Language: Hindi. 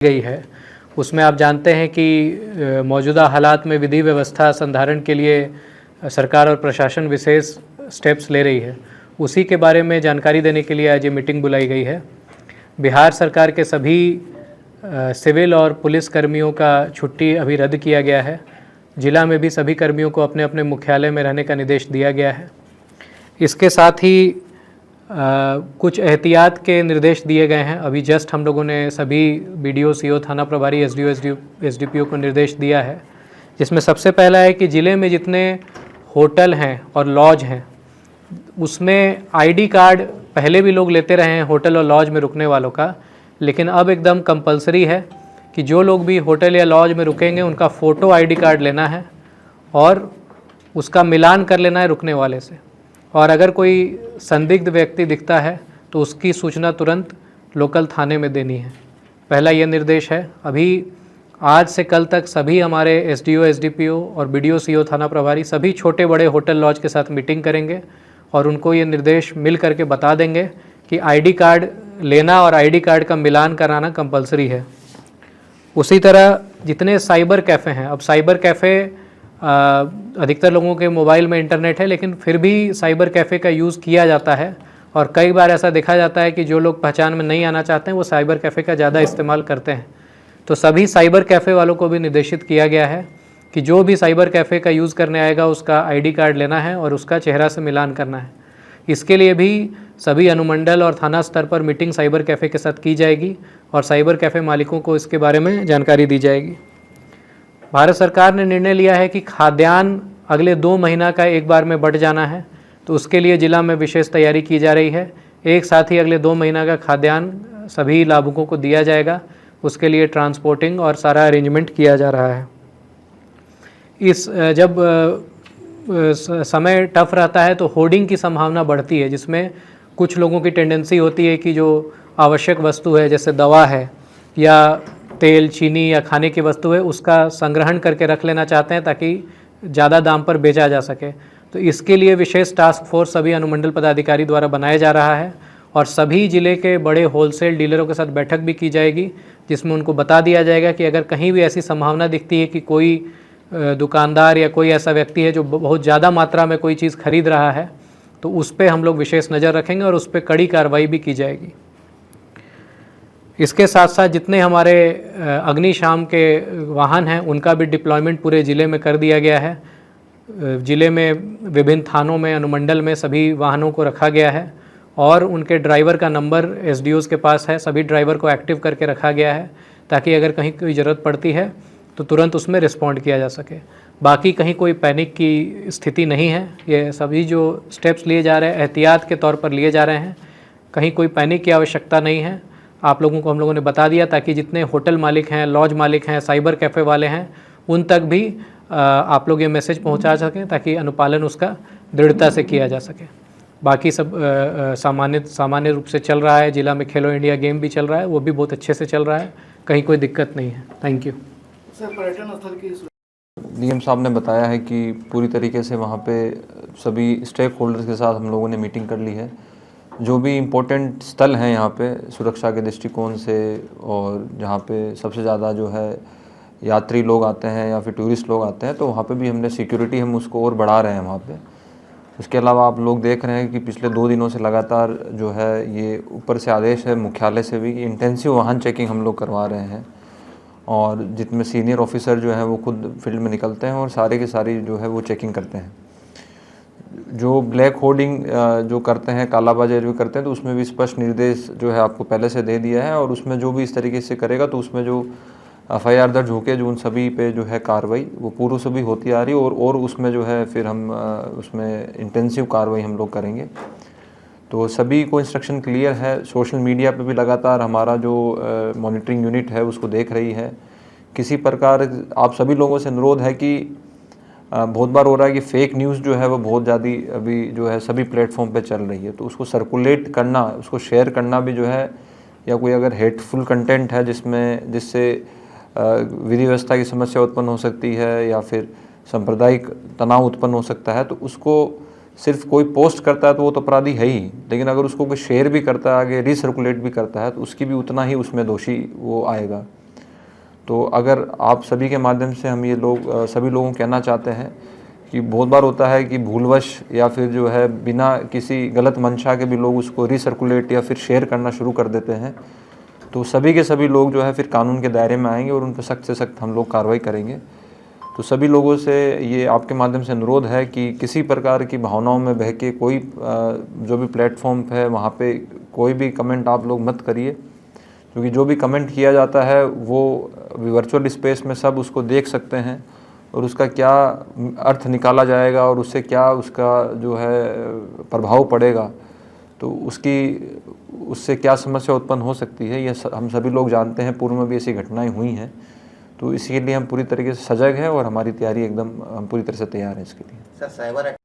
गई है, उसमें आप जानते हैं कि मौजूदा हालात में विधि व्यवस्था संधारण के लिए सरकार और प्रशासन विशेष स्टेप्स ले रही है। उसी के बारे में जानकारी देने के लिए आज ये मीटिंग बुलाई गई है। बिहार सरकार के सभी सिविल और पुलिस कर्मियों का छुट्टी अभी रद्द किया गया है। जिला में भी सभी कर्मियों को अपने अपने मुख्यालय में रहने का निर्देश दिया गया है। इसके साथ ही कुछ एहतियात के निर्देश दिए गए हैं। अभी जस्ट हम लोगों ने सभी BDO, CO, थाना प्रभारी, SDO, SDPO को निर्देश दिया है, जिसमें सबसे पहला है कि ज़िले में जितने होटल हैं और लॉज हैं उसमें ID कार्ड पहले भी लोग लेते रहे हैं होटल और लॉज में रुकने वालों का, लेकिन अब एकदम कंपलसरी है कि जो लोग भी होटल या लॉज में रुकेंगे उनका फ़ोटो ID कार्ड लेना है और उसका मिलान कर लेना है रुकने वाले से। और अगर कोई संदिग्ध व्यक्ति दिखता है तो उसकी सूचना तुरंत लोकल थाने में देनी है। पहला ये निर्देश है। अभी आज से कल तक सभी हमारे SDO, SDPO और BDO, CO, थाना प्रभारी सभी छोटे बड़े होटल लॉज के साथ मीटिंग करेंगे और उनको ये निर्देश मिल करके बता देंगे कि ID कार्ड लेना और ID कार्ड का मिलान कराना कंपलसरी है। उसी तरह जितने साइबर कैफ़े हैं, अब साइबर कैफ़े अधिकतर लोगों के मोबाइल में इंटरनेट है, लेकिन फिर भी साइबर कैफ़े का यूज़ किया जाता है और कई बार ऐसा देखा जाता है कि जो लोग पहचान में नहीं आना चाहते हैं वो साइबर कैफ़े का ज़्यादा इस्तेमाल करते हैं। तो सभी साइबर कैफ़े वालों को भी निर्देशित किया गया है कि जो भी साइबर कैफ़े का यूज़ करने आएगा उसका ID कार्ड लेना है और उसका चेहरा से मिलान करना है। इसके लिए भी सभी अनुमंडल और थाना स्तर पर मीटिंग साइबर कैफ़े के साथ की जाएगी और साइबर कैफ़े मालिकों को इसके बारे में जानकारी दी जाएगी। भारत सरकार ने निर्णय लिया है कि खाद्यान्न अगले 2 महीना का एक बार में बढ़ जाना है, तो उसके लिए ज़िला में विशेष तैयारी की जा रही है। एक साथ ही अगले 2 महीना का खाद्यान्न सभी लाभुकों को दिया जाएगा। उसके लिए ट्रांसपोर्टिंग और सारा अरेंजमेंट किया जा रहा है। इस जब समय टफ रहता है तो होर्डिंग की संभावना बढ़ती है, जिसमें कुछ लोगों की टेंडेंसी होती है कि जो आवश्यक वस्तु है जैसे दवा है या तेल, चीनी या खाने की वस्तु है उसका संग्रहण करके रख लेना चाहते हैं ताकि ज़्यादा दाम पर बेचा जा सके। तो इसके लिए विशेष टास्क फोर्स सभी अनुमंडल पदाधिकारी द्वारा बनाया जा रहा है और सभी ज़िले के बड़े होलसेल डीलरों के साथ बैठक भी की जाएगी, जिसमें उनको बता दिया जाएगा कि अगर कहीं भी ऐसी संभावना दिखती है कि कोई दुकानदार या कोई ऐसा व्यक्ति है जो बहुत ज़्यादा मात्रा में कोई चीज़ खरीद रहा है तो उस पर हम लोग विशेष नज़र रखेंगे और उस पर कड़ी कार्रवाई भी की जाएगी। इसके साथ साथ जितने हमारे अग्निशाम के वाहन हैं उनका भी डिप्लॉयमेंट पूरे ज़िले में कर दिया गया है। ज़िले में विभिन्न थानों में, अनुमंडल में सभी वाहनों को रखा गया है और उनके ड्राइवर का नंबर SDOs के पास है। सभी ड्राइवर को एक्टिव करके रखा गया है ताकि अगर कहीं कोई ज़रूरत पड़ती है तो तुरंत उसमें रिस्पॉन्ड किया जा सके। बाकी कहीं कोई पैनिक की स्थिति नहीं है। ये सभी जो स्टेप्स लिए जा रहे हैं एहतियात के तौर पर लिए जा रहे हैं, कहीं कोई पैनिक की आवश्यकता नहीं है। आप लोगों को हम लोगों ने बता दिया ताकि जितने होटल मालिक हैं, लॉज मालिक हैं, साइबर कैफ़े वाले हैं, उन तक भी आप लोग ये मैसेज पहुंचा सकें ताकि अनुपालन उसका दृढ़ता से किया जा सके। बाकी सब सामान्य रूप से चल रहा है। जिला में खेलो इंडिया गेम भी चल रहा है, वो भी बहुत अच्छे से चल रहा है, कहीं कोई दिक्कत नहीं है। Thank you sir. पर्यटन स्थल की DM साहब ने बताया है कि पूरी तरीके से वहाँ पे सभी स्टेक होल्डर्स के साथ हम लोगों ने मीटिंग कर ली है। जो भी इम्पोर्टेंट स्थल हैं यहाँ पे सुरक्षा के दृष्टिकोण से और जहाँ पे सबसे ज़्यादा जो है यात्री लोग आते हैं या फिर टूरिस्ट लोग आते हैं, तो वहाँ पे भी हमने सिक्योरिटी हम उसको और बढ़ा रहे हैं वहाँ पे। इसके अलावा आप लोग देख रहे हैं कि पिछले 2 दिनों से लगातार जो है ये ऊपर से आदेश है मुख्यालय से भी कि इंटेंसिव वाहन चेकिंग हम लोग करवा रहे हैं और जितने सीनियर ऑफिसर जो हैं वो खुद फील्ड में निकलते हैं और सारे के सारी जो है वो चेकिंग करते हैं। जो ब्लैक होर्डिंग जो करते हैं, कालाबाजारी भी करते हैं, तो उसमें भी स्पष्ट निर्देश जो है आपको पहले से दे दिया है और उसमें जो भी इस तरीके से करेगा तो उसमें जो FIR दर्ज होके जो उन सभी पे जो है कार्रवाई वो पूर्व से भी होती आ रही है और उसमें जो है फिर हम उसमें इंटेंसिव कार्रवाई हम लोग करेंगे। तो सभी को इंस्ट्रक्शन क्लियर है। सोशल मीडिया पे भी लगातार हमारा जो मॉनिटरिंग यूनिट है उसको देख रही है। किसी प्रकार आप सभी लोगों से अनुरोध है कि बहुत बार हो रहा है कि फेक न्यूज़ जो है वो बहुत ज़्यादा अभी जो है सभी प्लेटफॉर्म पे चल रही है, तो उसको सर्कुलेट करना, उसको शेयर करना भी जो है, या कोई अगर हेटफुल कंटेंट है जिससे विधि व्यवस्था की समस्या उत्पन्न हो सकती है या फिर सांप्रदायिक तनाव उत्पन्न हो सकता है, तो उसको सिर्फ कोई पोस्ट करता है तो वो तो अपराधी है ही, लेकिन अगर उसको कोई शेयर भी करता है, आगे रीसर्कुलेट भी करता है, तो उसकी भी उतना ही उसमें दोषी वो आएगा। तो अगर आप सभी के माध्यम से हम ये लोग सभी लोगों को कहना चाहते हैं कि बहुत बार होता है कि भूलवश या फिर जो है बिना किसी गलत मंशा के भी लोग उसको रिसर्कुलेट या फिर शेयर करना शुरू कर देते हैं। तो सभी के सभी लोग जो है फिर कानून के दायरे में आएंगे और उन पर सख्त से सख्त हम लोग कार्रवाई करेंगे। तो सभी लोगों से ये आपके माध्यम से अनुरोध है कि किसी प्रकार की भावनाओं में बह के कोई जो भी प्लेटफॉर्म है वहाँ पे कोई भी कमेंट आप लोग मत करिए, क्योंकि जो भी कमेंट किया जाता है वो वर्चुअल स्पेस में सब उसको देख सकते हैं और उसका क्या अर्थ निकाला जाएगा और उससे क्या उसका जो है प्रभाव पड़ेगा, तो उससे क्या समस्या उत्पन्न हो सकती है, ये हम सभी लोग जानते हैं। पूर्व में भी ऐसी घटनाएं हुई हैं, तो इसके लिए हम पूरी तरीके से सजग हैं और हमारी तैयारी एकदम हम पूरी तरह से तैयार हैं इसके लिए। Sir cyber